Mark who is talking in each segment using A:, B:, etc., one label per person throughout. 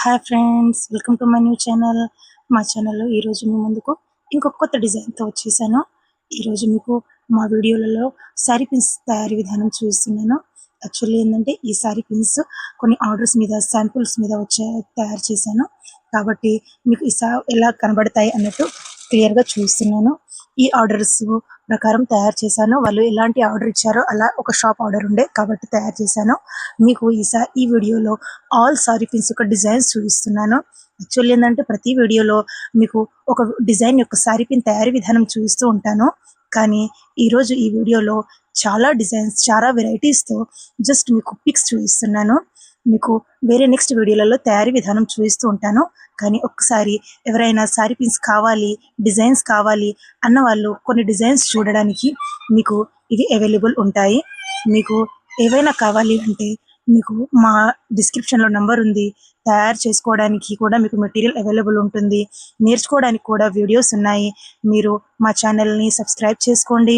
A: Hi friends, welcome to my new channel. మా ఛానల్లో ఈరోజు మీ ముందుకు ఇంకొక కొత్త డిజైన్తో వచ్చేసాను. ఈరోజు మీకు మా వీడియోలలో శారీ పిన్స్ తయారీ విధానం చూపిస్తున్నాను. యాక్చువల్లీ ఏంటంటే ఈ శారీ పిన్స్ కొన్ని ఆర్డర్స్ మీద శాంపుల్స్ మీద తయారు చేశాను. కాబట్టి మీకు ఎలా కనబడతాయి అన్నట్టు క్లియర్గా చూస్తున్నాను. ఈ ఆర్డర్స్ ప్రకారం తయారు చేశాను. వాళ్ళు ఎలాంటి ఆర్డర్ ఇచ్చారో అలా ఒక షాప్ ఆర్డర్ ఉండే కాబట్టి తయారు చేశాను. మీకు ఈ వీడియోలో ఆల్ సారీ పిన్స్ యొక్క డిజైన్స్ చూపిస్తున్నాను. యాక్చువల్లీ ఏంటంటే ప్రతి వీడియోలో మీకు ఒక డిజైన్ యొక్క సారీ పిన్ తయారీ విధానం చూపిస్తూ ఉంటాను. కానీ ఈరోజు ఈ వీడియోలో చాలా డిజైన్స్, చాలా వెరైటీస్తో జస్ట్ మీకు పిక్స్ చూపిస్తున్నాను. మీకు వేరే నెక్స్ట్ వీడియోలలో తయారీ విధానం చూపిస్తూ ఉంటాను. కానీ ఒక్కసారి ఎవరైనా సారీ పిన్స్ కావాలి, డిజైన్స్ కావాలి అన్న వాళ్ళు కొన్ని డిజైన్స్ చూడడానికి మీకు ఇవి అవైలబుల్ ఉంటాయి. మీకు ఏవైనా కావాలి అంటే మీకు మా డిస్క్రిప్షన్లో నంబర్ ఉంది. తయారు చేసుకోవడానికి కూడా మీకు మెటీరియల్ అవైలబుల్ ఉంటుంది. నేర్చుకోవడానికి కూడా వీడియోస్ ఉన్నాయి. మీరు మా ఛానల్ని సబ్స్క్రైబ్ చేసుకోండి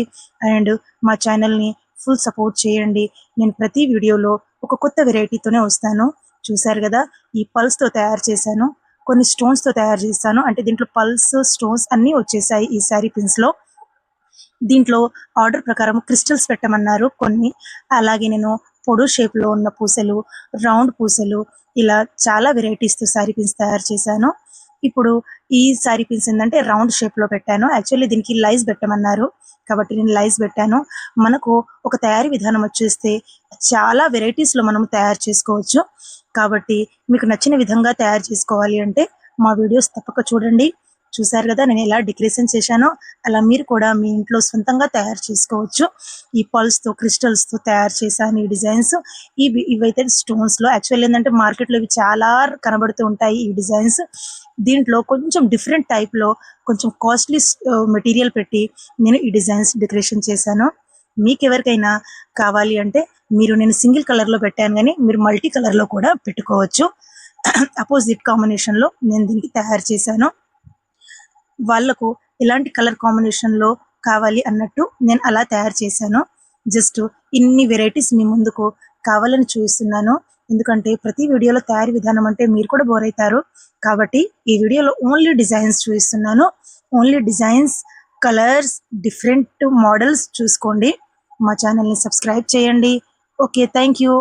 A: అండ్ మా ఛానల్ని ఫుల్ సపోర్ట్ చేయండి. నేను ప్రతి వీడియోలో ఒక కొత్త వెరైటీతోనే వస్తాను. చూసారు కదా, ఈ పల్స్తో తయారు చేశాను, కొన్ని స్టోన్స్తో తయారు చేస్తాను. అంటే దీంట్లో పల్స్, స్టోన్స్ అన్నీ వచ్చేసాయి ఈ శారీ పిన్స్లో. దీంట్లో ఆర్డర్ ప్రకారం క్రిస్టల్స్ పెట్టమన్నారు కొన్ని. అలాగే నేను పొడు షేప్లో ఉన్న పూసలు, రౌండ్ పూసలు, ఇలా చాలా వెరైటీస్తో శారీ పిన్స్ తయారు చేశాను. ఇప్పుడు ఈ శారీ పిన్స్ ఏంటంటే రౌండ్ షేప్లో పెట్టాను. యాక్చువల్లీ దీనికి లైస్ పెట్టమన్నారు కాబట్టి నేను లైస్ పెట్టాను. మనకు ఒక తయారీ విధానం వచ్చేస్తే చాలా వెరైటీస్లో మనం తయారు చేసుకోవచ్చు. కాబట్టి మీకు నచ్చిన విధంగా తయారు చేసుకోవాలి అంటే మా వీడియోస్ తప్పక చూడండి. చూసారు కదా నేను ఎలా డెకరేషన్ చేశానో అలా మీరు కూడా మీ ఇంట్లో సొంతంగా తయారు చేసుకోవచ్చు. ఈ పల్స్తో, క్రిస్టల్స్తో తయారు చేశాను ఈ డిజైన్స్. ఇవైతే స్టోన్స్లో. యాక్చువల్లీ ఏంటంటే మార్కెట్లో ఇవి చాలా కనబడుతూ ఉంటాయి ఈ డిజైన్స్. దీంట్లో కొంచెం డిఫరెంట్ టైప్లో కొంచెం కాస్ట్లీ మెటీరియల్ పెట్టి నేను ఈ డిజైన్స్ డెకరేషన్ చేశాను. మీకు ఎవరికైనా కావాలి అంటే నేను సింగిల్ కలర్లో పెట్టాను, కానీ మీరు మల్టీ కలర్లో కూడా పెట్టుకోవచ్చు. అపోజిట్ కాంబినేషన్లో నేను దీనికి తయారు చేశాను. వాళ్ళకు ఎలాంటి కలర్ కాంబినేషన్లో కావాలి అన్నట్టు నేను అలా తయారు చేశాను. జస్ట్ ఇన్ని వెరైటీస్ మీ ముందుకు కావాలని చూపిస్తున్నాను. ఎందుకంటే ప్రతి వీడియోలో తయారీ విధానం అంటే మీరు కూడా బోర్ అవుతారు. కాబట్టి ఈ వీడియోలో ఓన్లీ డిజైన్స్ చూపిస్తున్నాను. Only designs, colours, different models చూసుకోండి. మా ఛానల్ని సబ్స్క్రైబ్ చేయండి. Okay, thank you.